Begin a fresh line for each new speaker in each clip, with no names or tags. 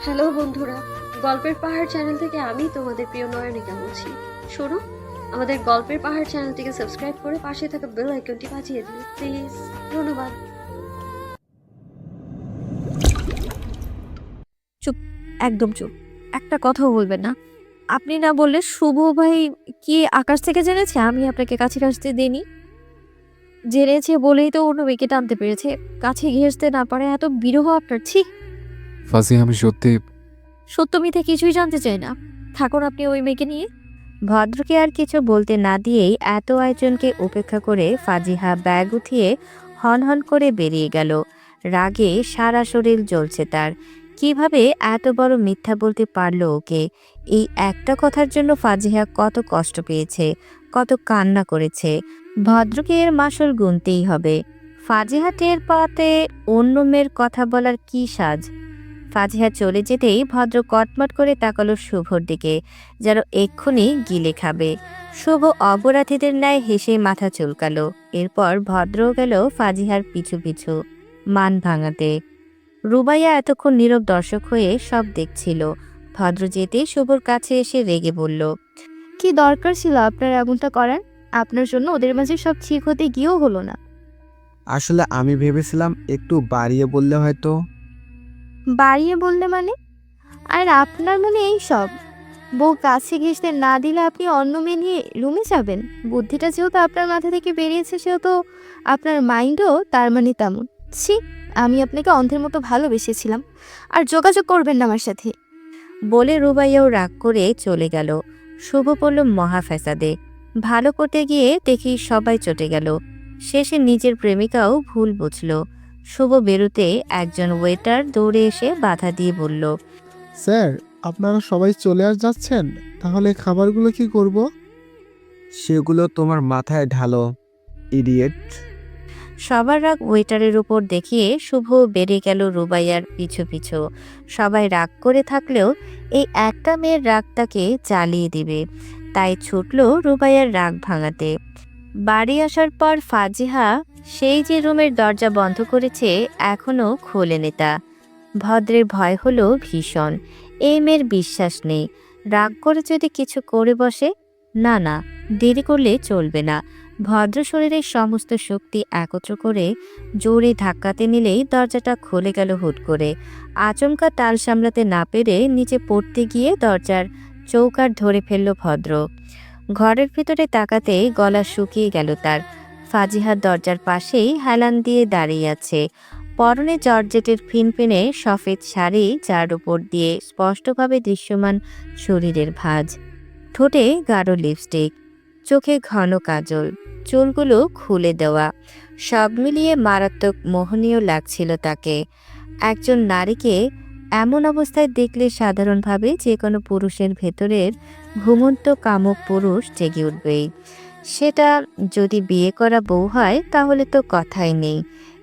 Hello বন্ধুরা, গল্পের পাহাড় চ্যানেল থেকে আমি তোমাদের প্রিয় নয়নিকা বলছি। শোনো, আমাদের গল্পের পাহাড় চ্যানেলটিকে সাবস্ক্রাইব করে পাশে থাকা বেল আইকনটি বাজিয়ে দিও প্লিজ। ধন্যবাদ।
চুপ, একদম চুপ। একটা কথাও বলবেন না। আপনি না বললে শুভ ভাই কি আকাশ থেকে জেনেছে আমি আপনাকে কাছে আসতে দিইনি? জেনেছে বলেই তো অন্য মেয়েকে টানতে পেরেছে। কাছে ঘেঁষতে না পারে এত বিরহ আপনার, ছি।
ফাজি, আমি সত্যি।
সত্য মিথ্যে কিছুই জানতে চাই না, থাকুন আপনি ওই মেয়েকে নিয়ে।
ভদ্রকে আর কিছু বলতে না দিয়েই এত আয়োজনকে উপেক্ষা করে ফাজিহা ব্যাগ উঠিয়ে হনহন করে বেরিয়ে গেল। রাগে সারা শরীর জ্বলছে তার। কিভাবে এত বড় মিথ্যা বলতে পারলো ওকে? এই একটা কথার জন্য ফাজিহা কত কষ্ট পেয়েছে, কত কান্না করেছে। ভদ্রকে এর মাসুল গুনতেই হবে। ফাজিহা টের পাতে অন্য মেয়ের কথা বলার কি সাজ। ফাজিহা চলে যেতেই ভদ্র কটমট করে তাকালো শুভর দিকে, যেন এক্ষুনি গিলে খাবে। শুভ অপরাধীদের ন্যায় হেসে মাথা চুলকালো। এরপর ভদ্রও গেল ফাজিহার পিছু পিছু, মান ভাঙাতে। রুবাইয়া এতক্ষণ নীরব দর্শক হয়ে সব দেখছিল। ভদ্র যেতে শুভর কাছে এসে রেগে বলল,
কি দরকার ছিল আপনার এমনটা করার? আপনার জন্য ওদের মাঝে সব ঠিক হতে গিয়েও হলো না।
আসলে আমি ভেবেছিলাম একটু বাড়িয়ে বললে হয়তো।
বাড়িয়ে বললে মানে? আর আপনার মানে এই সব? বউ কাছে ঘেঁষতে না দিলে আপনি অন্য মেয়ে নিয়ে রুমে যাবেন? বুদ্ধিটা যেহেতু আপনার মাথা থেকে বেরিয়েছে সেহেতু আপনার মাইন্ডও তার মানে তেমন। ছি, আমি আপনাকে অন্ধের মতো ভালোবেসেছিলাম। আর যোগাযোগ করবেন না আমার সাথে।
বলে রুবাইয়াও রাগ করে চলে গেল। শুভ পড়ল মহা ফ্যাসাদে। ভালো করতে গিয়ে দেখি সবাই চটে গেল। শেষে নিজের প্রেমিকাও ভুল বুঝল। শুভ বেরোতে একজন ওয়েটার দৌড়ে এসে বাধা দিয়ে বলল,
স্যার, আপনারা সবাই চলে যাচ্ছেন? তাহলে খাবারগুলো কি করব?
সেগুলো তোমার মাথায় ঢালো, ইডিয়েট।
সবার রাগ ওয়েটারের উপর দেখিয়ে শুভ বেরিয়ে গেল রুবাইয়ার পিছু পিছু। সবাই রাগ করে থাকলেও এই একটা মেয়ের রাগ তাকে জ্বালিয়ে দিবে, তাই ছুটল রুবাইয়ার রাগ ভাঙাতে। বাড়ি আসার পর ফাজিহা সেই যে রুমের দরজা বন্ধ করেছে এখনো খোলেনি তা। ভদ্রের ভয় হলো ভীষণ। এই মেয়ের বিশ্বাস নেই, রাগ করে যদি কিছু করে বসে। না না, দেরি করলে চলবে না। ভদ্র শরীরের সমস্ত শক্তি একত্র করে জোরে ধাক্কাতে নিলেই দরজাটা খুলে গেল হুট করে। আচমকা টাল সামলাতে না পেরে নিচে পড়তে গিয়ে দরজার চৌকাঠ ধরে ফেলল ভদ্র। ঘরের ভিতরে তাকাতে গলা শুকিয়ে গেল তার। ফাজিহার দরজার পাশেই হেলান দিয়ে দাঁড়িয়ে আছে। পরনে জর্জেটের ফিনফিনে সফেদ শাড়ি, যার উপর দিয়ে স্পষ্টভাবে দৃশ্যমান শরীরের ভাঁজ। ঠোঁটে গাঢ় লিপস্টিক, চোখে ঘন কাজল, চুলগুলো খুলে দেওয়া। সব মিলিয়ে মারাত্মক মোহনীয় লাগছিল তাকে। একজন নারীকে এমন অবস্থায় দেখলে সাধারণভাবে যে কোনো পুরুষের ভেতরের ঘুমন্ত কামক পুরুষ জেগে উঠবেই। সেটা যদি বিয়ে করা বউ হয় তাহলে তো কথাই নেই।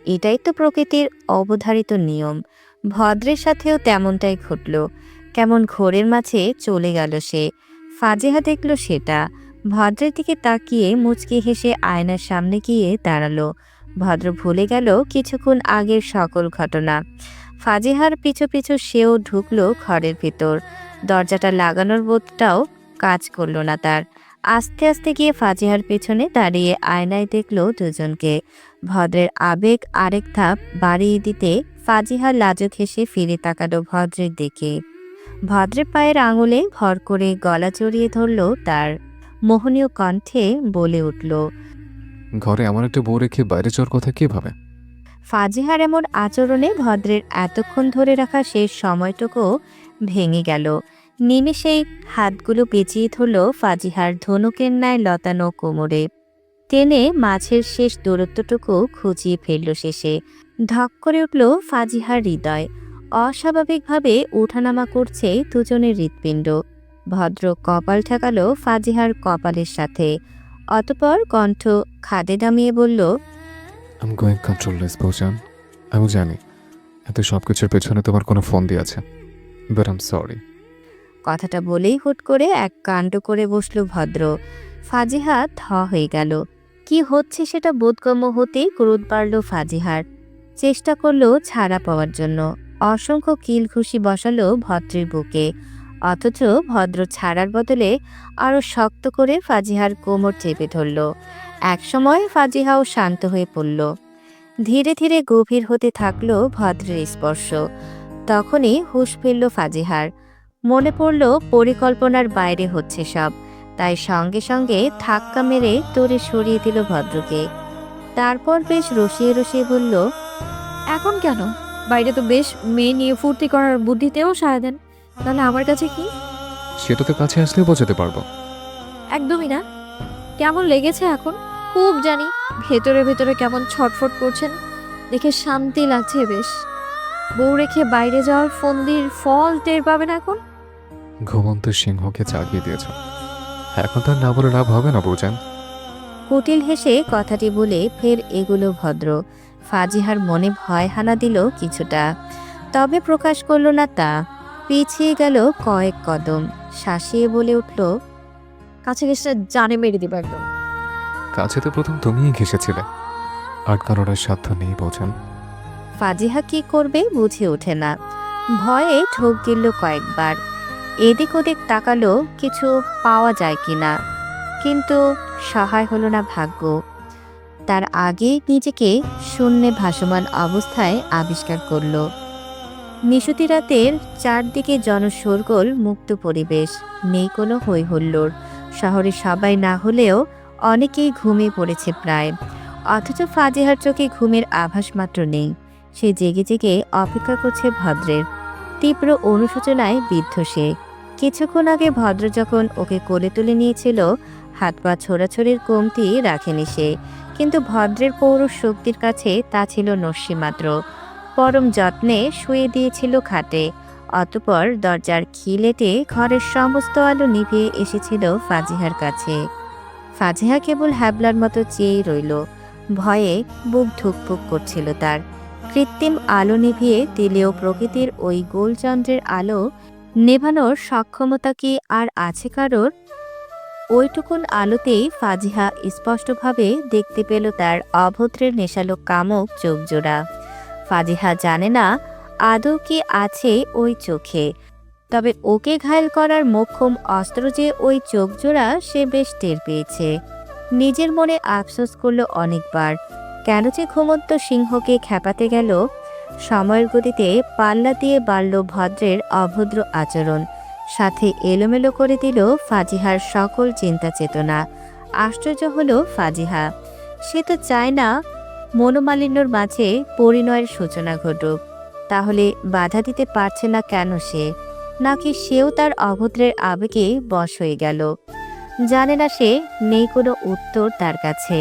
এটাই তো প্রকৃতির অবধারিত নিয়ম। ভদ্রের সাথেও তেমনটাই ঘটল। কেমন ঘোরের মাঝে চলে গেল সে। ফাজিহা দেখল সেটা। ভদ্রের দিকে তাকিয়ে মুচকি হেসে আয়নার সামনে গিয়ে দাঁড়ালো। ভদ্র ভুলে গেল কিছুক্ষণ আগের সকল ঘটনা। ফাজিহার পিছু পিছু সেও ঢুকলো ঘরের ভিতর। দরজাটা লাগানোর বোধটাও কাজ করলো না তার। আস্তে আস্তে গিয়ে ফাজিহার পেছনে দাঁড়িয়ে আয়নায় দেখলো দুজনকে। ভদ্রের আবেগ আরেক ধাপ বাড়িয়ে দিতে ফাজিহার লাজুক হেসে ফিরে তাকালো ভদ্রের দিকে। ভদ্রের পায়ের আঙুলে ভর করে গলা জড়িয়ে ধরল তার। মোহনীয় কণ্ঠে বলে উঠল,
ঘরে এমন একটা বউ রেখে বাইরে যাওয়ার কথা কে ভাবে?
ফাজিহার এমন আচরণে ভদ্রের এতক্ষণ ধরে রাখা শেষ সময়টুকু ভেঙে গেল। নিমেষেই হাতগুলো পেঁচিয়ে ধরল ফাজিহার ধনুকের ন্যায় লতানো কোমরে। টেনে মাঝের শেষ দূরত্বটুকু খুঁজিয়ে ফেলল শেষে। ধক করে উঠল ফাজিহার হৃদয়। অস্বাভাবিকভাবে ওঠানামা করছে দুজনের হৃৎপিণ্ড। ভদ্র কপাল ঠেকালো ফাজিহার কপালের সাথে। অতঃপর কণ্ঠ খাদে নামিয়ে বলল,
আই এম গোয়িং কন্ট্রোললেস বৌজান। আমি জানি এত সব কিছুর পেছনে তোমার কোনো ফোন দিয়ে আছে, বাট আই এম সরি।
কথাটা বলেই হুট করে এক কাণ্ড করে বসল ভদ্র। ফাজিহা থ হয়ে গেল। কি হচ্ছে সেটা বোধগম্য হতেই ক্রোধ বাড়ল ফাজিহার। চেষ্টা করলো ছাড়া পাওয়ার জন্য, অসংখ্য কিল ঘুষি বসালো ভদ্রের বুকে, অথচ ভদ্র ছাড়ার বদলে আরো শক্ত করে ফাজিহার কোমর চেপে ধরল। একসময় ফাজিহাও শান্ত হয়ে পড়ল। ধীরে ধীরে গভীর হতে থাকলো ভদ্রের স্পর্শ। তখনই হুঁশ ফিরল ফাজিহার। মনে পড়ল পরিকল্পনার বাইরে হচ্ছে সব, তাই সঙ্গে সঙ্গে ধাক্কা মেরে তোরে সরিয়ে দিল ভদ্রকে। তারপর বেশ রসিয়ে রসিয়ে বলল,
এখন কেন? বাইরে তো বেশ মেয়ে নিয়ে ফুর্তি করার বুদ্ধিতেও সায় দেন, তাহলে আমার কাছে কি?
সেটা তো কাছে আসলেও বোঝাতে পারবো।
একদমই না। কেমন লেগেছে এখন? খুব জানি ভেতরে ভেতরে কেমন ছটফট করছেন, দেখে শান্তি লাগছে বেশ। বউ রেখে বাইরে যাওয়ার ফন্দির ফল টের পাবেন এখন।
ঘুমন্ত সিংহকে জাগিয়ে দিয়েছ, এখন তার না বলে লাভ হবে না বউজান।
কুটিল হেসে কথাটি বলে ফের এগুলো ভদ্র। ফাজিহার মনে ভয় হানা দিল কিছুটা, তবে প্রকাশ করল না তা। পিছিয়ে গেল কয়েক কদম, শাসিয়ে বলে উঠল,
কাছে গেছে জানে মেরে দিবে একদম।
কাছে তো প্রথম তুমিই ঘেসেছিলে, আটকানোর আর সাধ্য নেই বউজান।
ফাজিহা কি করবে বুঝে ওঠে না। ভয়ে ঢোক গিলল কয়েকবার, এদিক ওদিক তাকালো কিছু পাওয়া যায় কিনা, কিন্তু সহায় হলো না ভাগ্য। তার আগে নিজেকে শূন্যে ভাসমান অবস্থায় আবিষ্কার করল। নিশুতি রাতের চারদিকে জনশোরগোল, মুক্ত পরিবেশ, নেই কোনো হইহুল্লোড়। শহরে সবাই না হলেও অনেকেই ঘুমিয়ে পড়েছে প্রায়, অথচ ফাজিহার চোখে ঘুমের আভাস মাত্র নেই। সে জেগে জেগে অপেক্ষা করছে ভদ্রের। তীব্র অনুশোচনায় বিদ্ধ সে। কিছুক্ষণ আগে ভদ্র যখন ওকে কোলে তুলে নিয়েছিল, হাত পা ছোড়াছড়ির কমতি রাখেনি সে, কিন্তু ভদ্রের পৌরুষ শক্তির কাছে তা ছিল নস্যিমাত্র। পরম যত্নে শুয়ে দিয়েছিল খাটে, অতঃপর দরজার খিলেটে ঘরের সমস্ত আলো নিভিয়ে এসেছিল ফাজিহার কাছে। ফাজিহা কেবল হ্যাবলার মতো চেয়েই রইল। ভয়ে বুক ধুকপুক করছিল তার। কৃত্রিম আলো নিভিয়ে দিলেও প্রকৃতির ওই গোলচন্দ্রের আলো নেভানোর সক্ষমতা কি আর আছে কারোর? ওইটুকুন আলোতেই ফাজিহা স্পষ্টভাবে দেখতে পেল তার অভদ্রের নেশালো কামক চোখজোড়া। ফাজিহা জানে না আদৌ কি আছে ওই চোখে, তবে ওকে ঘায়েল করার মোক্ষম অস্ত্র যে ওই চোখজোড়া সে বেশ টের পেয়েছে। নিজের মনে আফসোস করল অনেকবার, কেন যে ঘুমন্ত সিংহকে খেপাতে গেল। সময়ের গতিতে পাল্লা দিয়ে বাড়ল ভদ্রের অভদ্র আচরণ, সাথে এলোমেলো করে দিল ফাজিহার সকল চিন্তা চেতনা। আশ্চর্য হলো ফাজিহা, সে তো চায় না মনোমালিন্যর মাঝে পরিণয়ের সূচনা ঘটুক, তাহলে বাধা দিতে পারছে না কেন সে? নাকি সেও তার অভদ্রের আবেগে বশ হয়ে গেল? জানে না সে, নেই কোনো উত্তর তার কাছে।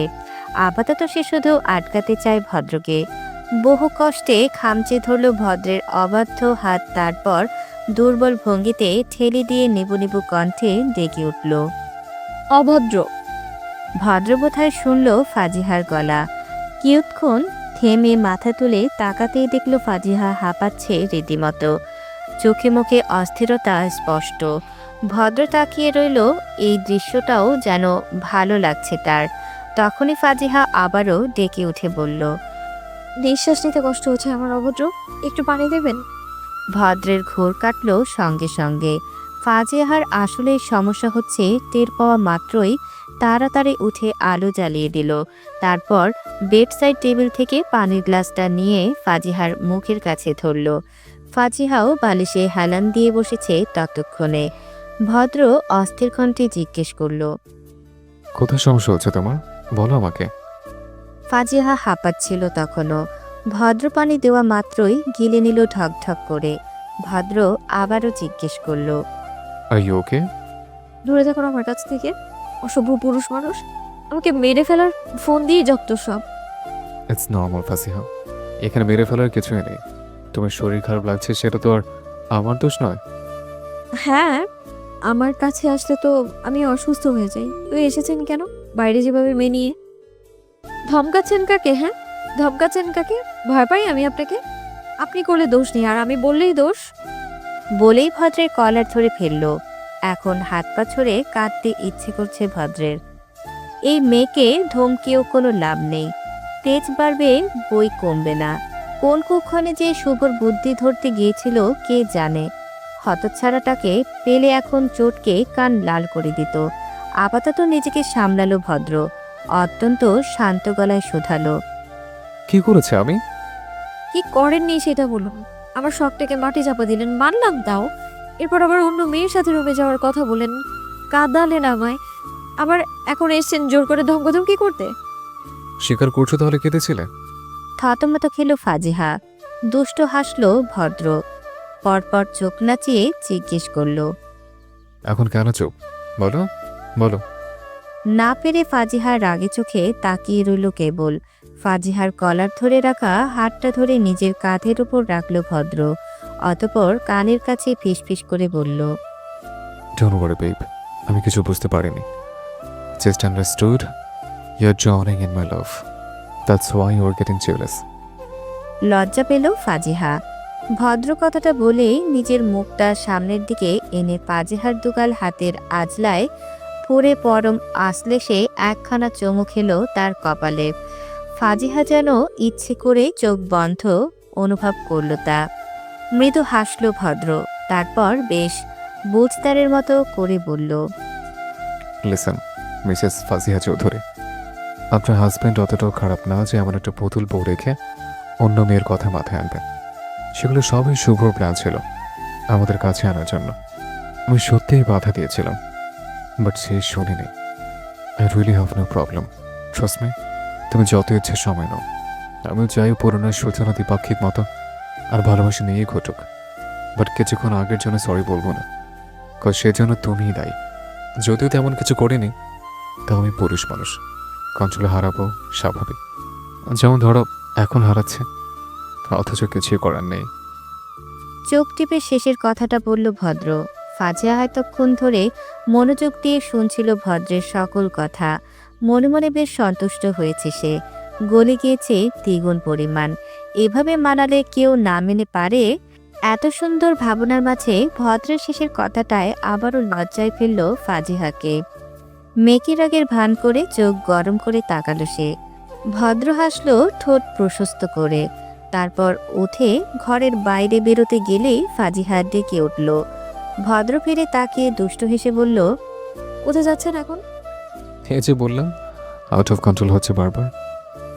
আপাতত সে শুধু আটকাতে চায় ভদ্রকে। বহু কষ্টে খামচে ধরল ভদ্রের অবাধ্য হাত, তারপর দুর্বল ভঙ্গিতে ঠেলে দিয়ে নিবু নিবু কণ্ঠে ডেকে উঠল,
অভদ্র।
ভদ্র বোধহয় শুনল ফাজিহার গলা। কিয়ৎক্ষণ থেমে মাথা তুলে তাকাতেই দেখল ফাজিহা হাঁপাচ্ছে রীতিমতো, চোখে মুখে অস্থিরতা স্পষ্ট। ভদ্র তাকিয়ে রইল, এই দৃশ্যটাও যেন ভালো লাগছে তার। তখনই ফাজিহা আবারও ডেকে উঠে বলল,
নিঃশ্বাস নিতে কষ্ট হচ্ছে আমার অভদ্র, একটু পানি দেবেন?
ভদ্রের ঘোর কাটল সঙ্গে সঙ্গে। ফাজিহার আসলে সমস্যা হচ্ছে টের পাওয়া মাত্রই তাড়াতাড়ি উঠে আলো জ্বালিয়ে দিল। তারপর বেডসাইড টেবিল থেকে পানির গ্লাসটা নিয়ে ফাজিহার মুখের কাছে ধরল। ফাজিহাও বালিশে হেলান দিয়ে বসেছে ততক্ষণে। ভদ্র অস্থির কণ্ঠে জিজ্ঞেস করল,
কোথায় সমস্যা হচ্ছে তোমার, বলো আমাকে।
ফাজিহা হাঁপাচ্ছিল তখনও। ভদ্র পানি দেওয়া মাত্রই গিলে নিল ঢকঢক করে। ভদ্র আবারও জিজ্ঞেস করল,
আর ইউ ওকে?
দূরে থাকুন আমার কাছ থেকে, অসভ্য পুরুষ মানুষ, আমাকে মেরে ফেলার ফোন দিয়ে যত সব।
ইটস নর্মাল ফাজিহা, এখানে মেরে ফেলার কিছুই নেই। তোমার শরীর খারাপ লাগছে সেটা তো আর আমার দোষ নয়।
হ্যাঁ, আমার কাছে আসলে তো আমি অসুস্থ হয়ে যাই। তো এসেছেন কেন বাইরে যেভাবে মেয়ে নিয়ে? ধমকাচ্ছেন কাকে? হ্যাঁ, ধমকাচ্ছেন কাকে? ভয় পাই আমি আপনাকে? আপনি করলে দোষ নেই, আর আমি বললেই দোষ।
বলেই ভদ্রের কলার ধরে ফেলল। এখন হাত পা ছড়ে কাঁদতে ইচ্ছে করছে ভদ্রের। এই মেয়েকে ধমকেও কোনো লাভ নেই। তেজ বাড়বে, বই কমবে না। কোন কুক্ষণে যে শুভর বুদ্ধি ধরতে গিয়েছিল কে জানে। হতচ্ছাড়াটাকে পেলে এখন চোটকে কান লাল করে দিত। আপাতত নিজেকে সামলালো ভদ্র, অত্যন্ত শান্ত গলায় শোধালো।
কি করেছে আমি?
কি করেননি সেটা বলুন। আমার শখটাকে মাটি চাপা দিলেন, মানলাম তাও। এরপর আবার অন্য মেয়ের সাথে রুমে যাওয়ার কথা বলেন, কাঁদালেন আমায়। আবার এখন এসছেন জোর করে ধমকাধমকি করতে।
স্বীকার করছো তাহলে কেঁদেছিলে?
থতমত খেল ফাজিহা। দুষ্ট হাসলো ভদ্র। পরপর চোখ নাচিয়ে জিজ্ঞেস করলো।
এখন কেন চুপ? বলো বলো।
না পেরে ফাজিহা রাগে চোখে তাকিয়ে রইল কেবল। ফাজিহার কলার ধরে রাখা হাতটা ধরে নিজের কাঁধের উপর রাখল ভদ্র। অতপর কানের কাছে ফিসফিস করে বলল,
ডোন্ট ওয়ারি বেব, আমি কিছু বুঝতে পারিনি। Just understood you are drowning in my love, that's why you are getting jealous.
লজ্জা পেল ফাজিহা। ভদ্র কথাটা বলেই নিজের মুখটা সামনের দিকে এনে ফাজিহার দুগাল হাতের আজলায় পরে পরম আসলে সে একখানা চুমু খেলো তার কপালে। ফাজিহা যেন ইচ্ছে করে চোখ বন্ধ অনুভব করল তা। মৃদু হাসলো ভদ্র, তারপর বেশ বুঝতারের মতো করে বলল,
লিসেন মিসেস ফাজিহা চৌধুরী, আপনার হাজব্যান্ড অতটাও খারাপ না যে এমন একটা পুতুল বউ রেখে অন্য মেয়ের কথা মাথায় আনবেন। সেগুলো সবই শুভর প্ল্যান ছিল আমাদের কাছে আনার জন্য। আমি সত্যিই বাধা দিয়েছিলাম, বাট সে শুনিনি। I really have no problem, trust me. তুমি যত ইচ্ছে সময় নাও, আমি চাই পুরোনো সূচনা দ্বিপাক্ষিক মতো আর ভালোবাসা নিয়েই ঘটুক। বাট কিছুক্ষণ আগের জন্য সরি বলবো না, কারণ সেজন্য তুমিই দায়ী। যদিও তেমন কিছু করিনি, তাও আমি পুরুষ মানুষ, কন্ট্রোলে হারাবো স্বাভাবিক। যেমন ধরো এখন হারাচ্ছে, অথচ কিছুই করার নেই।
চোখ টিপে শেষের কথাটা বলল ভদ্র। ফাজিহা এতক্ষণ ধরে মনোযোগ দিয়ে শুনছিল ভদ্রের সকল কথা। মনে মনে বেশ সন্তুষ্ট হয়েছে সে। গলে গিয়েছে দ্বিগুণ পরিমাণ। এভাবে মানালে কেউ না মেনে পারে? এত সুন্দর ভাবনার মাঝে ভদ্রের শেষের কথাটায় আবারও লজ্জায় ফেলল ফাজিহাকে। মেকি রাগের ভান করে চোখ গরম করে তাকালো সে। ভদ্র হাসল ঠোঁট প্রশস্ত করে। তারপর উঠে ঘরের বাইরে বেরোতে গেলেই ফাজিহা ডেকে উঠল। ভদ্র ফিরে তাকিয়ে দুষ্ট হেসে বলল,
কোথায় যাচ্ছেন এখন?
এই যে বললাম আউট অফ কন্ট্রোল হচ্ছে বারবার,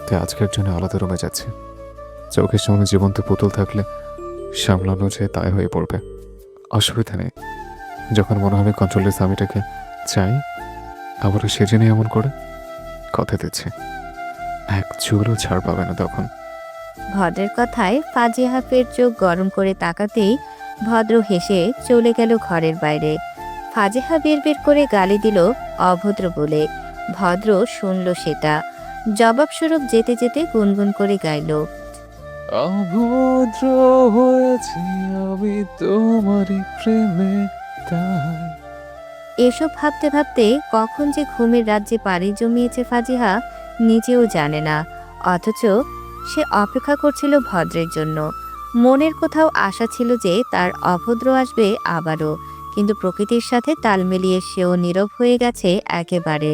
তাই আজকের জন্য আলাদা রুমে যাচ্ছে। চোখের সামনে জীবন্ত পুতুল থাকলে সামলানো যে তাই হয়ে পড়বে। অসুবিধা নেই, যখন মনে হবে কন্ট্রোলের স্বামীটাকে চাই, আবারও সেজন্য এমন করে কথা দিচ্ছে, এক চুলও ছাড় পাবে না তখন।
ভদ্রের কথায় ফাজিহা ফের চোখ গরম করে তাকাতেই ভদ্র হেসে চলে গেল ঘরের বাইরে। ফাজিহা বের বের করে গালি দিল অভদ্র বলে। ভদ্র শুনল সেটা। জবাবস্বরূপ যেতে যেতে গুনগুন করে গাইল,
অভদ্র হয়েছি আমি তোমারই প্রেমে তাই।
এসব ভাবতে ভাবতে কখন যে ঘুমের রাজ্যে পাড়ি জমিয়েছে ফাজিহা নিজেও জানে না। অথচ সে অপেক্ষা করছিল ভদ্রের জন্য। মনের কোথাও আশা ছিল যে তার অভদ্র আসবে আবারও, কিন্তু প্রকৃতির সাথে তাল মিলিয়ে সেও নীরব হয়ে গেছে একেবারে,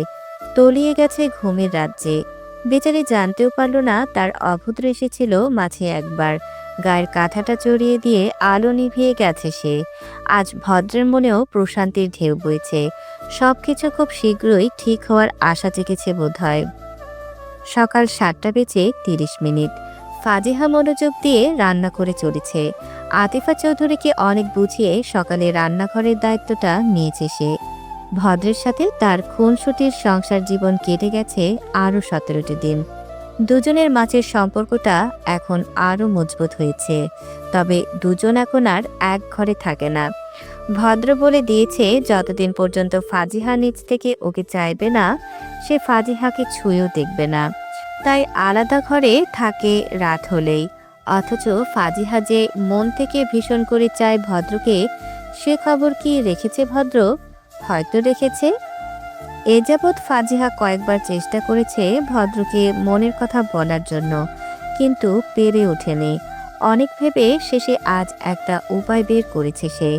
তলিয়ে গেছে ঘুমের রাজ্যে। বেচারি জানতেও পারল না তার অভদ্র এসেছিল মাঝে একবার। গায়ের কাঁথাটা চড়িয়ে দিয়ে আলো নিভিয়ে গেছে সে। আজ ভদ্রের মনেও প্রশান্তির ঢেউ বইছে। সবকিছু খুব শীঘ্রই ঠিক হওয়ার আশা জেগেছে বোধহয়। সকাল 7:30। ফাজিহা মনোযোগ দিয়ে রান্না করে চলেছে। আতিফা চৌধুরীকে অনেক বুঝিয়ে সকালে রান্নাঘরের দায়িত্বটা নিয়েছে সে। ভদ্রের সাথে তার খুনসুটির সংসার জীবন কেটে গেছে আরও 17টি দিন। দুজনের মাঝের সম্পর্কটা এখন আরও মজবুত হয়েছে। তবে দুজন এখন আর এক ঘরে থাকে না। ভদ্র বলে দিয়েছে যতদিন পর্যন্ত ফাজিহা নিজ থেকে ওকে চাইবে না, সে ফাজিহাকে ছুঁয়েও দেখবে না। তাই আলাদা ঘরে থাকে রাত হলেই। অথচ ফাজিহা যে মন থেকে ভীষণ করে চায় ভদ্রকে, সে খবর কি রেখেছে ভদ্র? হয়তো রেখেছে। এ যাবৎ ফাজিহা কয়েকবার চেষ্টা করেছে ভদ্রকে মনের কথা বলার জন্য, কিন্তু পেরে ওঠেনি। অনেক ভেবে শেষে আজ একটা উপায় বের করেছে সে।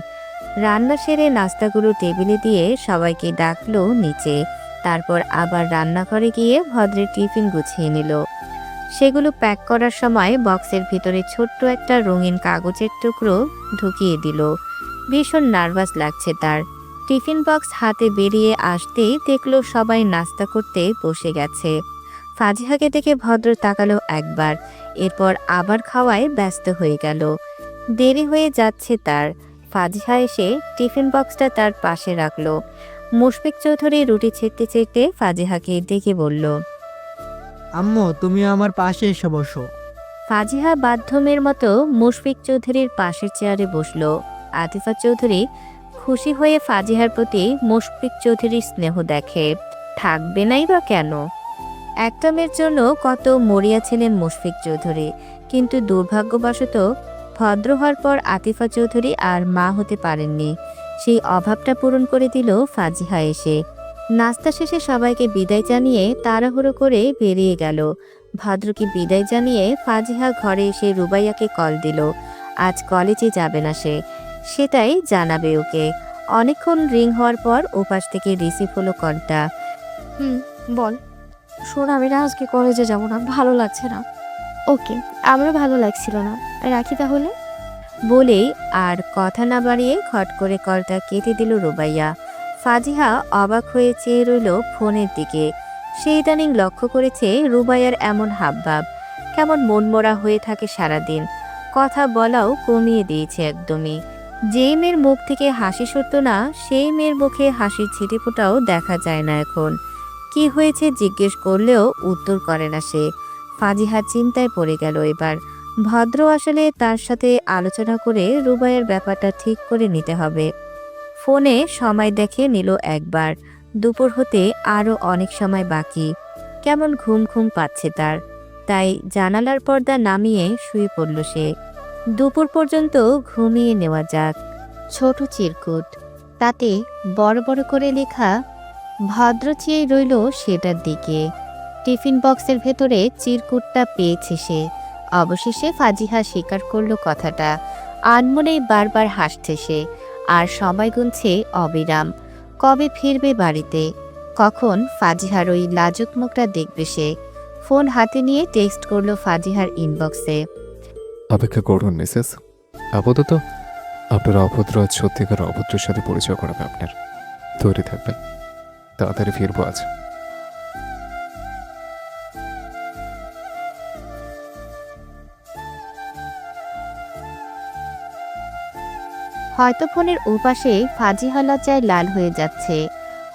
রান্না সেরে নাস্তাগুলো টেবিলে দিয়ে সবাইকে ডাকলো নিচে। তারপর আবার রান্নাঘরে গিয়ে ভদ্রের টিফিন গুছিয়ে নিল। সেগুলো প্যাক করার সময় বক্সের ভিতরে ছোট্ট একটা রঙিন কাগজের টুকরো ঢুকিয়ে দিল। ভীষণ নার্ভাস লাগছে তার। টিফিন বক্স হাতে বেরিয়ে আসতেই দেখলো সবাই নাস্তা করতে বসে গেছে। ফাজিহাকে দেখে ভদ্র তাকালো একবার, এরপর আবার খাওয়ায় ব্যস্ত হয়ে গেল। দেরি হয়ে যাচ্ছে তার। ফাজিহা এসে টিফিন বক্সটা তার পাশে রাখলো। মুশফিক চৌধুরী রুটি ছেড়তে ছেড়তে ফাজিহাকে ডেকে বলল,
আম্মু তুমি আমার পাশে এসে বসো।
ফাজিহা বাধ্যমের মতো মুশফিক চৌধুরীর পাশের চেয়ারে বসলো। আতিফা চৌধুরী খুশি হয়ে ফাজিহার প্রতি মুশফিক চৌধুরীর স্নেহ দেখে, থাকবে নাই বা কেন। একটা মেয়ের জন্য কত মরিয়া ছিলেন মুশফিক চৌধুরী, কিন্তু দুর্ভাগ্যবশত ভদ্র হওয়ার পর আতিফা চৌধুরী আর মা হতে পারেননি। সেই অভাবটা পূরণ করে দিল ফাজিহা এসে। নাস্তা শেষে সবাইকে বিদায় জানিয়ে তাড়াহুড়ো করে বেরিয়ে গেল। ভদ্রকে বিদায় জানিয়ে ফাজিহা ঘরে এসে রুবাইয়াকে কল দিল। আজ কলেজে যাবে না সে, সেটাই জানাবে ওকে। অনেকক্ষণ রিং হওয়ার পর ওপাশ থেকে রিসিভ হলো কলটা।
বল।
শোন, আমি না আজকে কলেজে যাব না, ভালো লাগছে না।
ওকে, আমারও ভালো লাগছিল না, রাখি তাহলে।
বলেই আর কথা না বাড়িয়ে খট করে কলটা কেটে দিল রুবাইয়া। ফাজিহা অবাক হয়ে চেয়ে রইল ফোনের দিকে। সে ইদানিং লক্ষ্য করেছে রুবাইয়ার এমন হাবভাব, কেমন মনমরা হয়ে থাকে সারাদিন। কথা বলাও কমিয়ে দিয়েছে একদমই। যেই মেয়ের মুখ থেকে হাসি সরত না, সেই মেয়ের মুখে হাসির ছিটেফোঁটাও দেখা যায় না এখন। কি হয়েছে জিজ্ঞেস করলেও উত্তর করে না সে। ফাজিহা চিন্তায় পড়ে গেল এবার। ভদ্র আসলে তার সাথে আলোচনা করে রুবাইয়ের ব্যাপারটা ঠিক করে নিতে হবে। ফোনে সময় দেখে নিল একবার। দুপুর হতে আরও অনেক সময় বাকি। কেমন ঘুম ঘুম পাচ্ছে তার, তাই জানালার পর্দা নামিয়ে শুয়ে পড়ল সে। দুপুর পর্যন্ত ঘুমিয়ে নেওয়া যাক। ছোট চিরকুট, তাতে বড় বড় করে লেখা। ভদ্র চেয়ে রইল সেটার দিকে। টিফিন বক্সের ভেতরে চিরকুটটা পেয়েছে সে। অবশেষে ফাজিহা স্বীকার করল কথাটা। আনমনেই বারবার হাসছে সে, আর সময় গুনছে অবিরাম। কবে ফিরবে বাড়িতে, কখন ফাজিহার ওই লাজুক মুখটা দেখবে সে। ফোন হাতে নিয়ে টেক্সট করলো ফাজিহার ইনবক্সে।
অপেক্ষা করুন মিসেস, আপাতত আপনার অভদ্র আজ সত্যিকার অভদ্রের সাথে পরিচয় করাবে আপনার। তৈরি থাকবেন, তাড়াতাড়ি ফিরবো আজ।
হয়তো ফোনের ওপাশে ফাজিহা লজ্জায় লাল হয়ে যাচ্ছে।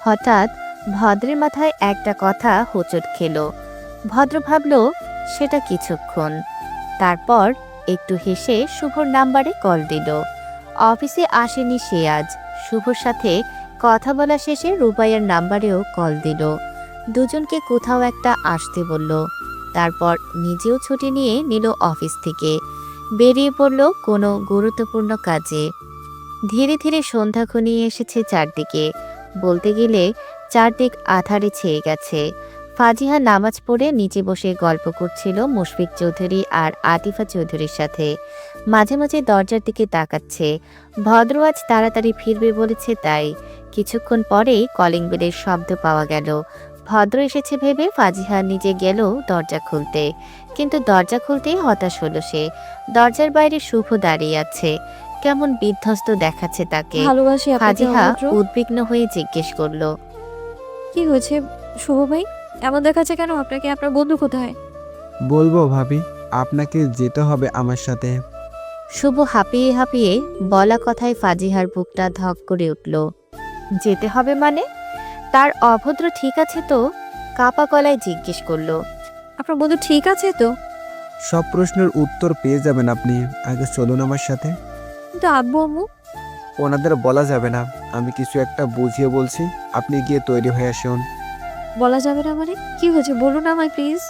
হঠাৎ ভদ্রের মাথায় একটা কথা হোঁচট খেল। ভদ্র ভাবল সেটা কিছুক্ষণ, তারপর একটু হেসে শুভর নাম্বারে কল দিল। অফিসে আসেনি সে আজ। শুভর সাথে কথা বলা শেষে রুবাইয়ার নাম্বারেও কল দিল। দুজনকে কোথাও একটা আসতে বলল। তারপর নিজেও ছুটি নিয়ে নিল অফিস থেকে। বেরিয়ে পড়ল কোনো গুরুত্বপূর্ণ কাজে। ধীরে ধীরে সন্ধ্যা ঘনিয়ে এসেছে চারদিকে। বলতে গেলে চারদিক আধারে ছেয়ে গেছে। ফাজিহা নামাজ পড়ে নিচে বসে গল্প করছিল মুশফিক চৌধুরী আর আতিফা চৌধুরীর সাথে। মাঝে মাঝে দরজার দিকে তাকাচ্ছে। ভদ্র আজ তাড়াতাড়ি ফিরবে বলেছে তাই। কিছুক্ষণ পরেই কলিং বেলের শব্দ পাওয়া গেল। ভদ্র এসেছে ভেবে ফাজিহা নিজে গেল দরজা খুলতে, কিন্তু দরজা খুলতেই হতাশ হলো সে। দরজার বাইরে শুভ দাঁড়িয়ে আছে, কেমন বিধ্বস্ত দেখাচ্ছে তাকে।
ভালোবাসি আপনাকে
ফাজিহা
অভদ্র।
উদ্বিগ্ন হয়ে জিজ্ঞেস করলো,
কি হয়েছে শুভ ভাই, এমন দেখাচ্ছে কেন আপনাকে? আপনার বন্ধু কোথায়?
বলবো ভাবি, আপনাকে যেতে হবে আমার সাথে।
শুভ হাঁপিয়ে হাঁপিয়ে বলা কথায় ফাজিহার বুকটা ধক করে উঠল। যেতে হবে মানে? তার অভদ্র ঠিক আছে তো? কাপা গলায় জিজ্ঞেস করলো।
আপনার বন্ধু ঠিক আছে তো?
সব প্রশ্নের উত্তর পেয়ে যাবেন আপনি, আগে চলুন আমার সাথে।
কিন্তু আব্বু আম্মু?
ওনাদের বলা যাবে না, আমি কিছু একটা বুঝিয়ে বলছি, আপনি গিয়ে তৈরি হয়ে আসুন।
বলা যাবে না মানে? কি হয়েছে বলুন আমায় প্লিজ।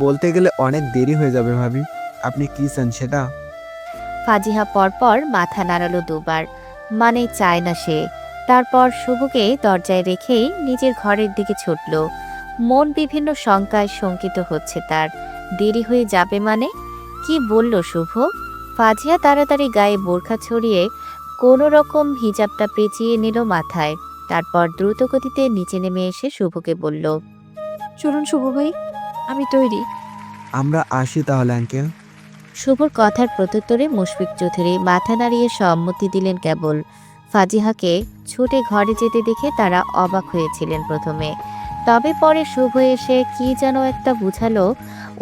বলতে গেলে অনেক দেরি হয়ে যাবে ভাবি, আপনি কি চান সেটা?
ফাজিহা পরপর মাথা নাড়ালো দুবার, মানে চায় না সে। তারপর শুভকে দরজায় রেখেই নিজের ঘরের দিকে ছুটল। মন বিভিন্ন শঙ্কায় শঙ্কিত হচ্ছে তার। দেরি হয়ে যাবে মানে? কি বলল শুভ? ফাজিয়া তাড়াতাড়ি গায়ে বোরখা ছড়িয়ে কোনো রকম হিজাবটা পেঁচিয়ে নিল মাথায়। তারপর দ্রুত গতিতে নিচে নেমে এসে শুভকে বলল,
চলুন শুভ ভাই, আমি তৈরি।
আমরা আসি তাহলে আঙ্কেল।
শুভর কথার প্রত্যুত্তরে মুশফিক চৌধুরী মাথা নাড়িয়ে সম্মতি দিলেন কেবল। ফাজিহাকে ছুটে ঘরে যেতে দেখে তারা অবাক হয়েছিলেন প্রথমে, তবে পরে শুভ এসে কি যেন একটা বুঝালো।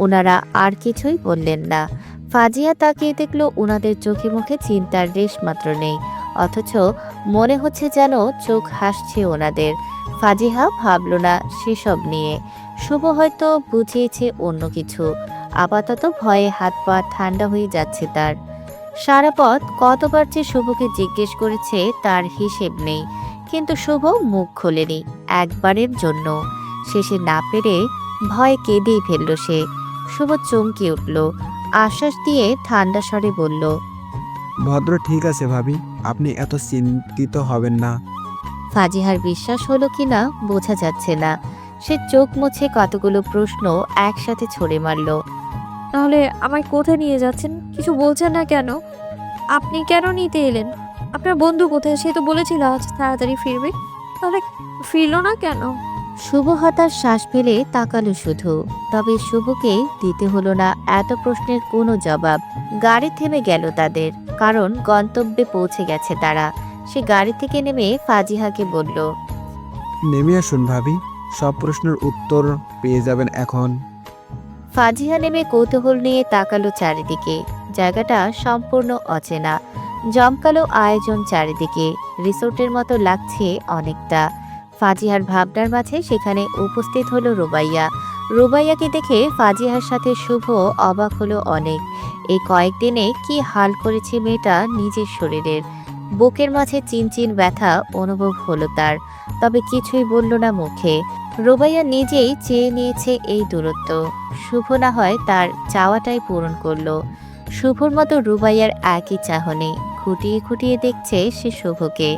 ওনারা আর কিছুই বললেন না। ফাজিয়া তাকিয়ে দেখলো ওনাদের চোখে মুখে চিন্তার রেশ মাত্র নেই, অথচ মনে হচ্ছে যেন চোখ হাসছে ওনাদের। ফাজিহা ভাবল না সেসব নিয়ে, শুভ হয়তো বুঝিয়েছে অন্য কিছু। আপাতত ভয়ে হাত পা ঠান্ডা হয়ে যাচ্ছে তার। সারা পথ কতবার যে শুভকে জিজ্ঞেস করেছে তার হিসেব নেই, কিন্তু শুভ মুখ খোলেনি একবারের জন্য। শেষে না পেরে ভয় কেঁদেই ফেলল সে। শুভ চমকে উঠল, আশ্বাস দিয়ে ঠান্ডা স্বরে বলল,
ভদ্র ঠিক আছে ভাবি, আপনি এত চিন্তিত হবেন না।
ফাজিহার বিশ্বাস হলো কিনা বোঝা যাচ্ছে না। সে চোখ মুছে কতগুলো প্রশ্ন একসাথে ছড়ে মারল।
তাহলে আমায় কোথায় নিয়ে যাচ্ছেন? কিছু বলছেন না কেন? আপনি কেন নিতে এলেন? আপনার বন্ধু কোথায়? সে তো বলেছিল আজ তাড়াতাড়ি ফিরবে, তাহলে ফিরলো না কেন?
শুভ হতাশ শ্বাস ফেলে তাকালো শুধু। তবে শুভকে দিতে হলো না এত প্রশ্নের কোনো জবাব। গাড়ি থেমে গেল তাদের, কারণ গন্তব্যে পৌঁছে গেছে তারা। সে গাড়ি থেকে নেমে ফাজিহাকে বলল,
নেমে আসুন ভাবি, সব প্রশ্নের উত্তর পেয়ে যাবেন এখন।
ফাজিহা নেমে কৌতূহল নিয়ে তাকালো চারিদিকে। জায়গাটা সম্পূর্ণ অচেনা, জমকালো আয়োজন চারিদিকে, রিসোর্টের মতো লাগছে অনেকটা। ফাজিহার ভাবনার মাঝে সেখানে উপস্থিত হলো রুবাইয়া। রুবাইয়াকে দেখে ফাজিহার সাথে শুভ অবাক হলো অনেক। এই কয়েকদিনে কি হাল করেছে মেয়েটা নিজের শরীরের। বুকের মাঝে চিনচিন ব্যথা অনুভব হলো তার, তবে কিছুই বলল না মুখে। রুবাইয়া নিজেই চেয়ে নিয়েছে এই দূরত্ব। শুভ না হয় তার চাওয়াটাই পূরণ করলো। শুভর মতো রুবাইয়ার একই চাহনি, খুঁটিয়ে খুঁটিয়ে দেখছে সে শুভকে।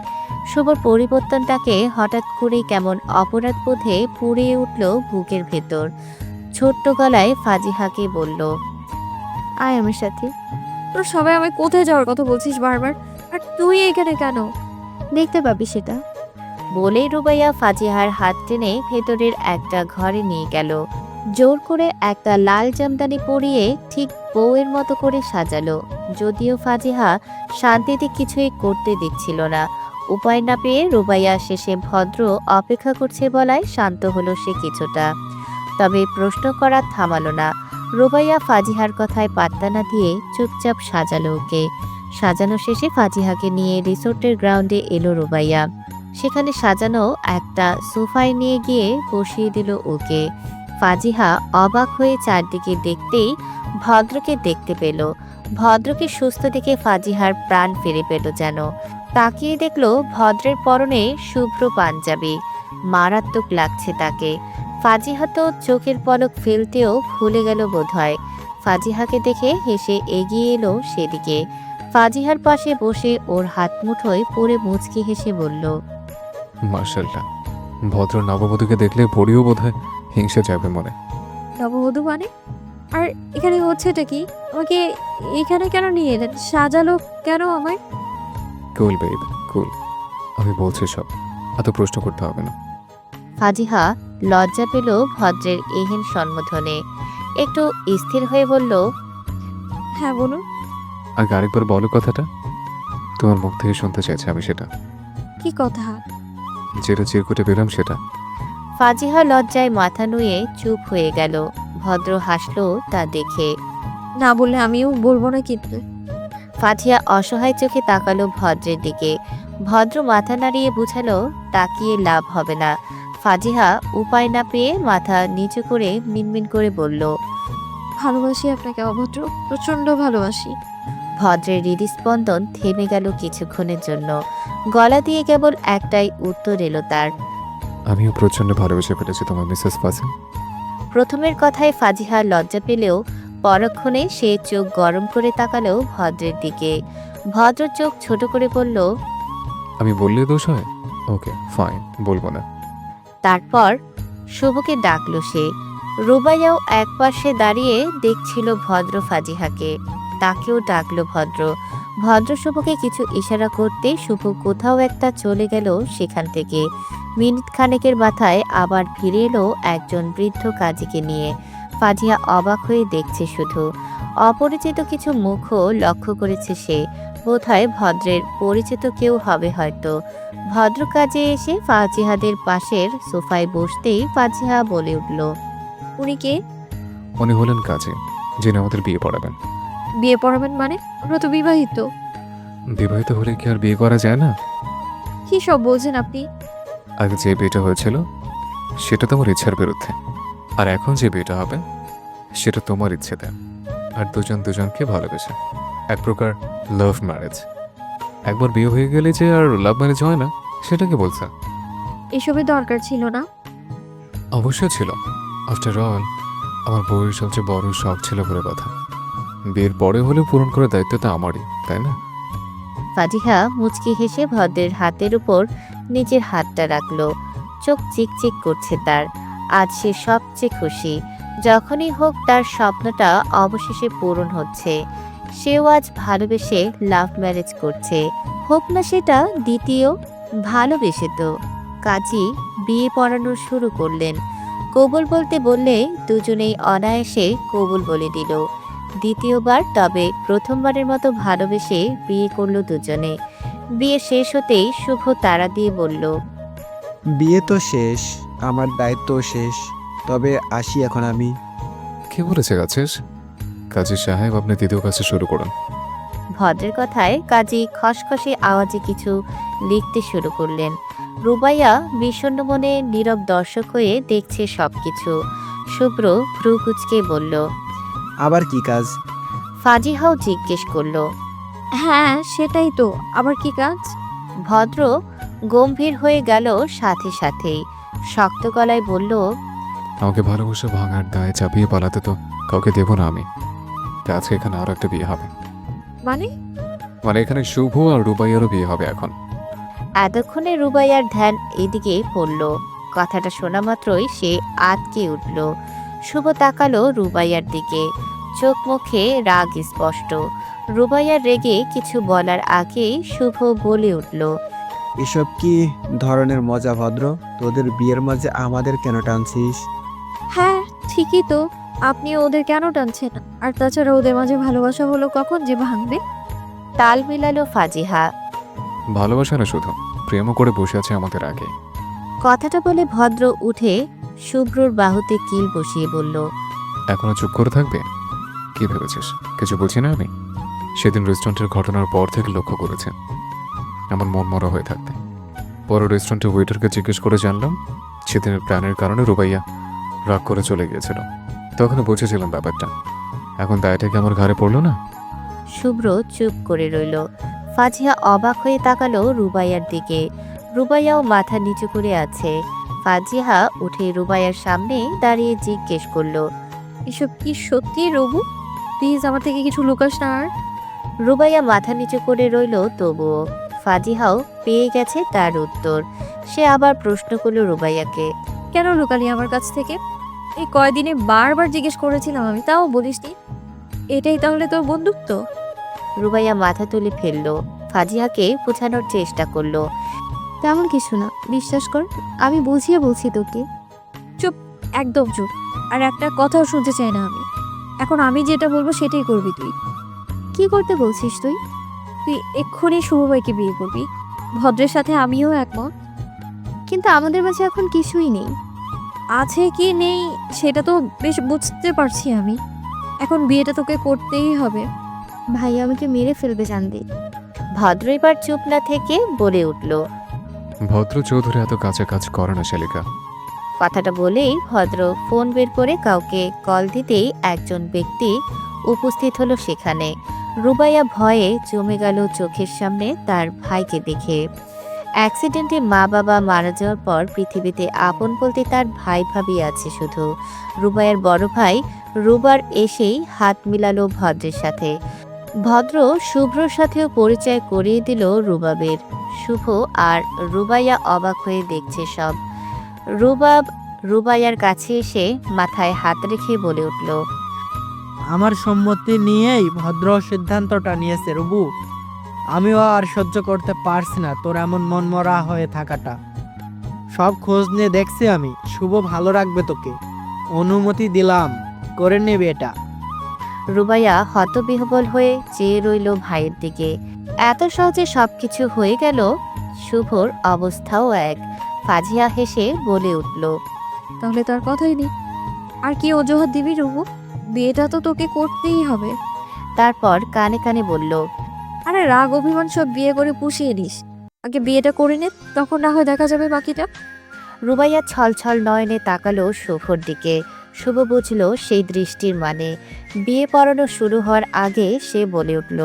শুভর পরিবর্তনটাকে হঠাৎ করেই কেমন অপরাধ বোধে পুড়িয়ে উঠল বুকের ভেতর। ছোট্ট গলায় ফাজিহাকে বলল,
আয় আমার সাথে।
তোরা সবাই আমায় কোথায় যাওয়ার কথা বলছিস বারবার, আর তুই এখানে কেন?
দেখতে পাবি সেটা।
বলেই রুবাইয়া ফাজিহার হাত টেনে ভেতরের একটা ঘরে নিয়ে গেল। জোর করে একটা লাল জামদানি পরিয়ে ঠিক বউয়ের মতো করে সাজালো। যদিও ফাজিহা শান্তিতে কিছুই করতে দিচ্ছিল না। উপায় না পেয়ে রুবাইয়া শেষে ভদ্র অপেক্ষা করছে বলায় শান্ত হলো সে কিছুটা। তবে প্রশ্ন করা থামালো না। রুবাইয়া ফাজিহার কথায় পাত্তা না দিয়ে চুপচাপ সাজালো ওকে। সাজানো শেষে ফাজিহাকে নিয়ে রিসোর্টের গ্রাউন্ডে এলো রুবাইয়া। সেখানে সাজানো একটা সোফায় নিয়ে গিয়ে বসিয়ে দিল ওকে। ফাজিহা অবাক হয়ে চারদিকে দেখতেই ভদ্রকে দেখতে পেল। ভদ্রকে সুস্থ দেখে ফাজিহার প্রাণ ফিরে পেল যেন। তাকিয়ে দেখল ভদ্রের পরনে শুভ্র পাঞ্জাবি, মারাত্মক লাগছে তাকে। ফাজিহা তো চোখের পলক ফেলতেও ভুলে গেল বোধহয়। ফাজিহাকে দেখে হেসে এগিয়ে এলো সেদিকে। ফাজিহার পাশে বসে ওর হাত মুঠোয় পড়ে মুচকি হেসে বলল,
মার্শাল্লাহ, ভদ্র নববধূকে দেখলে পড়িও বোধহয় হিংসে যাবে মনে।
নববধূ মানে? আর এখানে হচ্ছেটা কি? আমাকে এখানে কেন নিয়ে এলেন? সাজালো কেন আমায়?
কুল বেব, কুল, আমি বলছি সব, এত প্রশ্ন করতে হবে না।
ফাজিহা লজ্জা পেল ভদ্রের এহেন সম্বোধনে। একটু স্থির হয়ে বলল,
হ্যাঁ বলুন।
আগে আরেকবার বলো কথাটা, তোমার মুখ থেকে শুনতে চাইছি আমি সেটা।
কি কথা?
যেটা চিরকুটে পেলাম সেটা।
ফাজিহা লজ্জায় মাথা নুয়ে চুপ হয়ে গেল। ভদ্র হাসলো তা দেখে।
না বললে আমিও বলবো না কিন্তু।
ফাজিহা অসহায় চোখে তাকালো ভদ্রের দিকে। ভদ্র মাথা নাড়িয়ে বুঝালো তাকিয়ে লাভ হবে না। ফাজিহা উপায় না পেয়ে মাথা নিচু করে মিনমিন করে বলল,
ভালোবাসি আপনাকে অভদ্র, প্রচন্ড ভালোবাসি।
ভদ্রের হৃদস্পন্দন থেমে গেল কিছুক্ষণের জন্য। গলা দিয়ে কেবল একটাই উত্তর এলো তার,
আমিও প্রচন্ড ভালোবেসে ফেলেছি তোমার মিসেস ফাজিল।
প্রথমের কথায় ফাজিহা লজ্জা পেলেও পরক্ষণে সে চোখ গরম করে তাকালো ভদ্রের দিকে। ভদ্র চোখ ছোট করে বলল,
আমি বললে দোষ হয়? ওকে ফাইন, বলবো না।
তারপর শুভকে ডাকলো সে। রুবাইয়াও একপাশে দাঁড়িয়ে দেখছিল ভদ্র ফাজিহাকে। তাকেও ডাকলো ভদ্র। ভদ্র শুভকে কিছু ইশারা করতে শুভ কোথাও একটা চলে গেল সেখান থেকে। মিনিট খানেকের মাথায় আবার ফিরে এলো একজন বৃদ্ধ কাজীকে নিয়ে। ফাজিয়া অবাক হয়ে দেখছে শুধু। অপরিচিত কিছু মুখও লক্ষ্য করেছে সে। বোধহয় ভদ্রের পরিচিত কেউ হবে হয়তো। ভদ্র কাজে এসে ফাজিহাদের পাশের সোফায় বসতেই ফাজিহা বলে উঠল,
উনি কে?
উনি হলেন কাজী, যিনি আমাদের বিয়ে পড়াবেন।
বিয়ে পড়াবেন মানে? আমরা তো বিবাহিত।
বিবাহিত হলে কি আর বিয়ে করা যায় না?
কি সব বলছেন আপনি?
আগে যে বিয়েটা হয়েছিল সেটা তোমার ইচ্ছার বিরুদ্ধে, আর এখন যে বিয়েটা হবে সেটা তোমার ইচ্ছেতে, আর দুজন দুজনকে ভালোবেসে। এক প্রকার লাভ ম্যারেজ। একবার বিয়ে হয়ে গেলে যে আর লাভ ম্যারেজ হয় না, সেটাকে বলছে।
এসবের দরকার ছিল না।
অবশ্যই ছিল। আফটার অল আমার বউয়ের সবচেয়ে বড় শখ ছিল বলে কথা। বিয়ের পরে হলেও পূরণ করার দায়িত্ব তো আমারই, তাই না?
ফাজিহা মুচকি হেসে ভদ্রের হাতের উপর নিজের হাতটা রাখলো। চোখ চিকচিক করছে তার। আজ সে সবচেয়ে খুশি। যখনই হোক তার স্বপ্নটা অবশেষে পূরণ হচ্ছে। সেও আজ ভালোবেসে লাভ ম্যারেজ করছে। হোক না সেটা দ্বিতীয়, ভালোবেসে তো। কাজী বিয়ে পড়ানো শুরু করলেন। কবুল বলতে বললে দুজনেই অনায়াসে কবুল বলে দিল। দ্বিতীয়বার, তবে প্রথমবারের মতো ভালোবেসে বিয়ে করলো দুজনে। বিয়ে শেষ হতেই শুভ তাড়া দিয়ে বলল,
বিয়ে তো শেষ, আমার দায়িত্বও শেষ, তবে আসি এখন আমি।
কে বলেছে গাছেস? কাজী সাহেব, আপনি দ্বিতীয় কাজটা শুরু করুন।
ভদ্রের কথায় কাজী খসখসে আওয়াজে কিছু লিখতে শুরু করলেন। রুবাইয়া বিষণ্ণ মনে নীরব দর্শক হয়ে দেখছে সবকিছু। শুভ্র ভ্রু কুঁচকে বলল,
আবার কি কাজ?
ফাজিহাও জিজ্ঞেস করলো।
হ্যাঁ সেটাই তো, আবার কি কাজ?
ভদ্র গম্ভীর হয়ে গেল সাথে সাথেই। শক্ত গলায় বলল,
আমাকে ভালোবাসা ভাঙার দায় চাপিয়ে পালাতে তো কাউকে দেব না আমি। তাই আজকে এখানে আরো একটা বিয়ে হবে।
মানে
এখানে শুভ আর রুবাইয়ারও বিয়ে হবে এখন।
এতক্ষণে রুবাইয়ার ধ্যান এদিকে পড়ল। কথাটা শোনা মাত্রই সে আটকে উঠল। শুভ তাকালো রুবাইয়ার দিকে। চোখ মুখে রাগ স্পষ্ট। রুবাইয়ার রেগে কিছু বলার আগেই শুভ বলে উঠল,
এসব কি ধরনের মজা ভদ্র? তোদের বিয়ের মাঝে আমাদের কেন টানছিস?
হ্যাঁ ঠিকই তো, আপনি ওদের কেন টানছেন? আর তাছাড়া ওদের মাঝে ভালোবাসা হলো কখন যে ভাঙবে?
তাল মিলালো ফাজিহা।
ভালোবাসা না, শুধু প্রেমও করে বসে আছে আমাদের আগে।
কথাটা বলে ভদ্র উঠে শুভ্রর বাহুতে কিল বসিয়ে বলল,
এখনো চুপ করে থাকবে? কি ভেবেছিস কিছু বলছি না আমি? সেদিন রেস্টুরেন্টের ঘটনার পর থেকে লক্ষ্য করেছে এমন মনমরা হয়ে থাকতে। পরে রেস্টুরেন্টের ওয়েটারকে জিজ্ঞেস করে জানলাম সেদিনের প্ল্যানের কারণে রুবাইয়া রাগ করে চলে গিয়েছিল। তখনও বুঝেছিলাম ব্যাপারটা। এখন দায়টা কি আমার ঘাড়ে পড়লো না?
শুভ্র চুপ করে রইল। ফাজিহা অবাক হয়ে তাকালো রুবাইয়ার দিকে। রুবাইয়াও মাথা নিচু করে আছে। ফাজিহা উঠে রুবাইয়ার সামনে দাঁড়িয়ে জিজ্ঞেস করলো,
এসব কি সত্যি রবু? প্লিজ আমার থেকে কিছু লুকাস না আর।
রুবাইয়া মাথা নিচু করে রইল তবুও। ফাজিহাও পেয়ে গেছে তার উত্তর। সে আবার প্রশ্ন করলো রুবাইয়াকে,
কেন লুকালি আমার কাছ থেকে? এই কয়দিনে বারবার জিজ্ঞেস করেছিলাম আমি, তাও বলিসনি। এটাই তাহলে তোর বন্ধুত্ব?
রুবাইয়া মাথা তুলে ফেললো। ফাজিহাকে বোঝানোর চেষ্টা করলো,
তেমন কিছু না, বিশ্বাস কর, আমি বুঝিয়ে বলছি তোকে।
একদম চুপ। আর একটা কথাও শুনতে চাই না আমি। এখন আমি যেটা বলবো সেটাই করবি তুই।
কি করতে বলছিস তুই?
তুই এক্ষুনি শুভ ভাইকে বিয়ে করবি। ভদ্রের সাথে আমিও একমত।
কিন্তু আমাদের মাঝে এখন কিছুই নেই।
আছে কি নেই সেটা তো বেশ বুঝতে পারছি আমি। এখন বিয়েটা তোকে করতেই হবে।
ভাই আমাকে মেরে ফেলবে জানবে।
ভদ্র এবার চুপ না থেকে বলে উঠল।
ভদ্র চৌধুরী এত কাছে কাজ করে না শালিকা।
কথাটা বলেই ভদ্র ফোন বের করে কাউকে কল দিতেই একজন ব্যক্তি উপস্থিত হলো সেখানে। রুবাইয়া ভয়ে জমে গেল চোখের সামনে তার ভাইকে দেখে। অ্যাক্সিডেন্টে মা বাবা মারা যাওয়ার পর পৃথিবীতে আপন বলতে তার ভাই ভাবি আছে শুধু। রুবাইয়ার বড় ভাই রুবার এসেই হাত মিলালো ভদ্রের সাথে। ভদ্র শুভ্রর সাথেও পরিচয় করিয়ে দিল রুবাবের। শুভ আর রুবাইয়া অবাক হয়ে দেখছে সব। রুবাব রুবাইয়ার কাছে এসে মাথায় হাত রেখে বলে উঠল,
আমার সম্মতি নিয়েই ভদ্র সিদ্ধান্তটা নিয়েছে রুবু। আমিও আর সহ্য করতে পারছি না তোর এমন মনমরা হয়ে থাকাটা। সব খোঁজ নিয়ে দেখছি আমি, শুভ ভালো রাখবে তোকে। অনুমতি দিলাম, করে নেবে এটা।
রুবাইয়া হতবিহ্বল হয়ে চেয়ে রইল ভাইয়ের দিকে। এত সহজে সবকিছু হয়ে গেল। শুভর অবস্থাও এক। ফাজিয়া হেসে বলে উঠল,
তাহলে তার কথাই নেই। আর কি অজুহাত দিবি রুবু? বিয়েটা তো তোকে করতেই হবে।
তারপর কানে কানে বলল,
আরে রাগ অভিমান সব বিয়ে করে পুষিয়ে নিস। আগে বিয়েটা করে নে, তখন না হয় দেখা যাবে বাকিটা।
রুবাইয়া ছলছল নয়নে তাকালো শুভর দিকে। শুভ বুঝল সেই দৃষ্টির মানে। বিয়ে পড়ানো শুরু হওয়ার আগে সে বলে উঠল,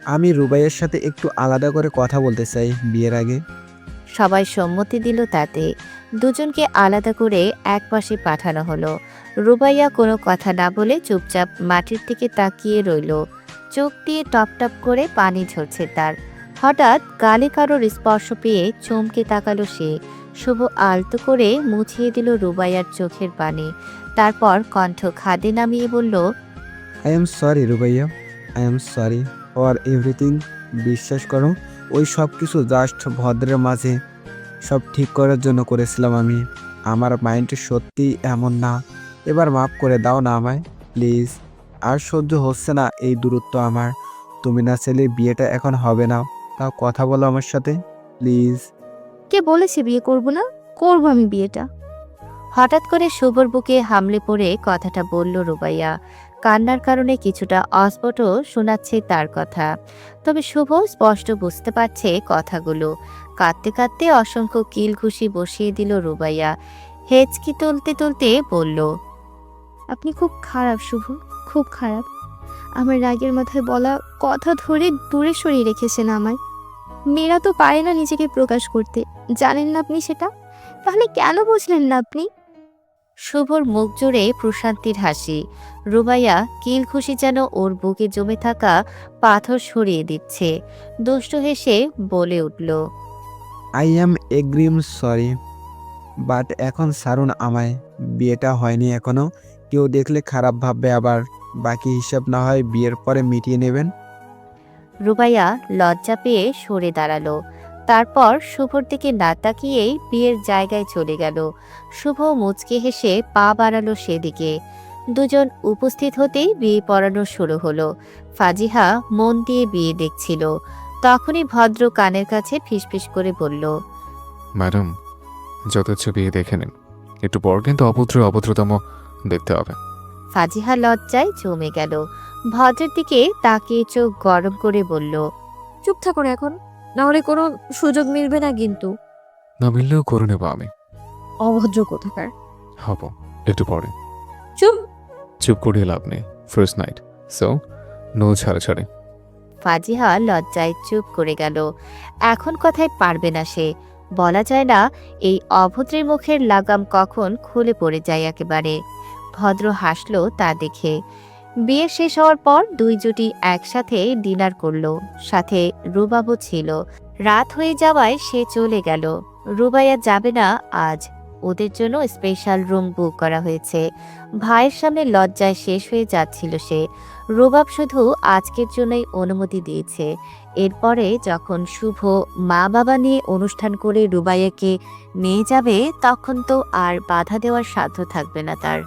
আমি রুবাইয়ের সাথে একটু আলাদা করে কথা বলতে চাই বিয়ের আগে।
সবাই সম্মতি দিল তাতে। দুজনকে আলাদা করে একপাশে পাঠানো হলো। রুবাইয়া কোনো কথা না বলে চুপচাপ মাটির দিকে তাকিয়ে রইল। চোখ দিয়ে টপ টপ করে পানি ঝরছে তার। হঠাৎ গালে কারোর স্পর্শ পেয়ে চমকে তাকালো সে। শুভ আলতো করে মুছিয়ে দিল রুবাইয়ার চোখের পানি। তারপর কণ্ঠ খাদে নামিয়ে বলল,
I am sorry Rubaiya, I am sorry for everything. বিশ্বাস করো, ওই সব কিছু জাস্ট ভদ্রের মাঝে সব ঠিক করার জন্য করেছিলাম আমি। আমার মাইন্ড সত্যি এমন না। এবার মাফ করে দাও না আমায় প্লিজ। আর সহ্য হচ্ছে না এই দূরত্ব আমার। তুমি না চাইলে বিয়েটা এখন হবে না। তাও কথা বলো আমার সাথে প্লিজ।
কে বলেছে বিয়ে করব না? করব আমি বিয়েটা।
হঠাৎ করে শুভর বুকে হামলে পড়ে কথাটা বলল রুবাইয়া। কান্নার কারণে কিছুটা অস্ফুট শোনাচ্ছে তার কথা, তবে শুভ স্পষ্ট বুঝতে পারছে কথাগুলো। কাঁদতে কাঁদতে অসংখ্য কিল ঘুষি বসিয়ে দিল রুবাইয়া। হেঁচকি তুলতে তুলতে বলল,
আপনি খুব খারাপ শুভ, খুব খারাপ। আমার রাগের মাথায় বলা কথা ধরে দূরে সরিয়ে রেখেছেন আমায়। মেয়েরা তো পারে না নিজেকে প্রকাশ করতে, জানেন না আপনি সেটা? তাহলে কেন বুঝলেন না আপনি?
শুভর মুখ জুড়ে প্রশান্তির হাসি। রুবাইয়া কিল ঘুষি যেন ওর বুকে জমে থাকা পাথর সরিয়ে দিচ্ছে। দুষ্ট হেসে বলে উঠল,
I am Agrim sorry, but এখন ছাড়ুন আমায়। বিয়েটা হয়নি এখনো, কেউ দেখলে খারাপ ভাববে আবার। বাকি হিসাব না হয় বিয়ের পরে মিটিয়ে নেবেন।
রুবাইয়া লজ্জা পেয়ে সরে দাঁড়ালো। তারপর শুভর দিকে না তাকিয়েই বিয়ের জায়গায় চলে গেল। শুভ মুচকে হেসে পা বাড়ালো সেদিকে। দুজন উপস্থিত হতেই বিয়ে পড়ানো শুরু হলো। ফাজিহা মন দিয়ে বিয়ে দেখছিল। তখনই ভদ্র কানের কাছে ফিসফিস করে বলল,
ম্যাডাম, যথেচ্ছ বিয়ে দেখে নিন। একটু পর কিন্তু অভদ্রতম দেখতে হবে।
ফাজিহা লজ্জায় জমে গেল। ভদ্রের দিকে তাকিয়ে চোখ গরম করে বলল,
চুপ থাকুন এখন, না হলে কোনো সুযোগ মিলবে না কিন্তু।
না মিললেও করে নেবো আমি।
অভদ্র কোথাকার।
হব একটু পরে।
চুপ।
চুপ করিয়ে লাভ নেই, ফার্স্ট নাইট, সো নো ছাড়াছাড়ি।
ফাজিহা লজ্জায় চুপ করে গেল। এখন কথায় পারবে না সে। বলা যায় না এই অভদ্রের মুখের লাগাম কখন খুলে পড়ে যায় একেবারে। ভদ্র হাসলো তা দেখে। বিয়ে শেষ হওয়ার পর দুই জুটি একসাথে ডিনার করলো। সাথে রুবাবও ছিল। রাত হয়ে যাওয়ায় সে চলে গেল। রুবাইয়া যাবে না আজ। ওদের জন্য স্পেশাল রুম বুক করা হয়েছে। ভাইয়ের সামনে লজ্জায় শেষ হয়ে যাচ্ছিল সে। রুবাব শুধু আজকের জন্যই অনুমতি দিয়েছে। এরপরে যখন শুভ মা বাবা নিয়ে অনুষ্ঠান করে রুবাইয়াকে নিয়ে যাবে, তখন তো আর বাধা দেওয়ার সাধ্য থাকবে না তার।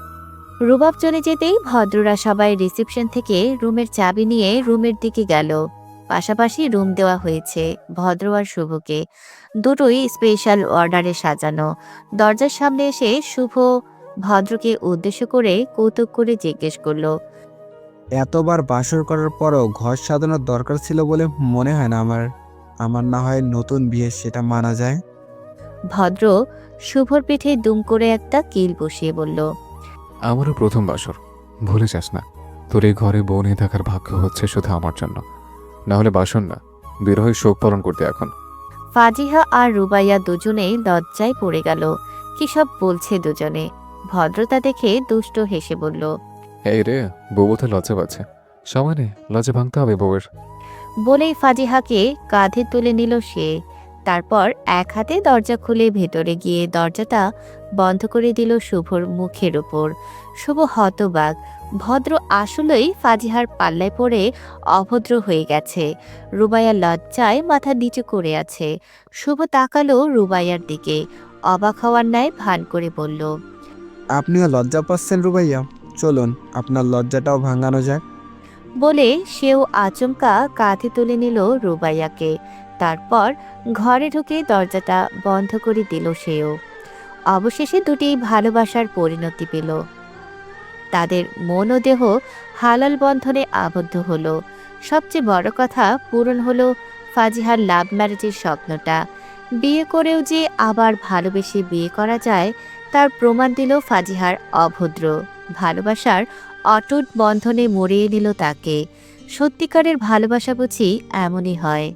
রুবাব চলে যেতেই ভদ্ররা সবাই রিসেপশন থেকে রুমের চাবি নিয়ে রুমের দিকে গেল। পাশাপাশি রুম দেওয়া হয়েছে ভদ্র আর শুভকে। দুটোই স্পেশাল অর্ডারে সাজানো। দরজার সামনে এসে শুভ ভদ্রকে উদ্দেশ্য করে কৌতুক করে জিজ্ঞেস করলো,
এতবার বাসর করার পরও ঘর সাজানোর দরকার ছিল বলে মনে হয় না আমার। আমার না হয় নতুন বিয়ে, সেটা মানা যায়।
ভদ্র শুভর পিঠে দুম করে একটা কিল বসিয়ে বলল,
আমারও প্রথম বাসর, ভুলে যাস না। তোর এই ঘরে বউ নিয়ে থাকার ভাগ্য হচ্ছে শুধু আমার জন্য। না হলে বাসন না, বের হয়ে শোক পালন করতে এখন।
ফাজিহা আর রুবাইয়া দুজনেই লজ্জায় পড়ে গেল। কি সব বলছে দুজনে। ভদ্রতা দেখে দুষ্ট হেসে বলল,
এই রে, বউ বোধ লজ্জা পাচ্ছে। সময় নেই, লজ্জা ভাঙতে হবে বউয়ের।
বলেই ফাজিহাকে কাঁধে তুলে নিল সে। তারপর এক হাতে দরজা খুলে ভেতরে গিয়ে দরজাটা বন্ধ করে দিল শুভর মুখের উপর। শুভ হতবাক, ভদ্র আসলেই ফাজিহার পাল্লায় পড়ে অভদ্র হয়ে গেছে। রুবাইয়া লজ্জায় মাথা নিচু করে আছে। শুভ তাকালো রুবাইয়ার দিকে, অবাক হওয়ার ন্যায় ভান করে বলল,
আপনিও লজ্জা পাচ্ছেন রুবাইয়া? চলুন আপনার লজ্জাটাও ভাঙানো যাক।
বলে সেও আচমকা কাঁধে তুলে নিল রুবাইয়াকে। তারপর ঘরে ঢুকে দরজাটা বন্ধ করে দিল সেও। অবশেষে দুটি ভালোবাসার পরিণতি পেল। তাদের মন ও দেহ হালাল বন্ধনে আবদ্ধ হলো। সবচেয়ে বড় কথা, পূরণ হলো ফাজিহার লাভ ম্যারেজের স্বপ্নটা। বিয়ে করেও যে আবার ভালোবেসে বিয়ে করা যায় তার প্রমাণ দিল ফাজিহার অভদ্র ভালোবাসার অটুট বন্ধনে মরিয়ে নিল তাকে। সত্যিকারের ভালোবাসা বুঝি এমনই হয়।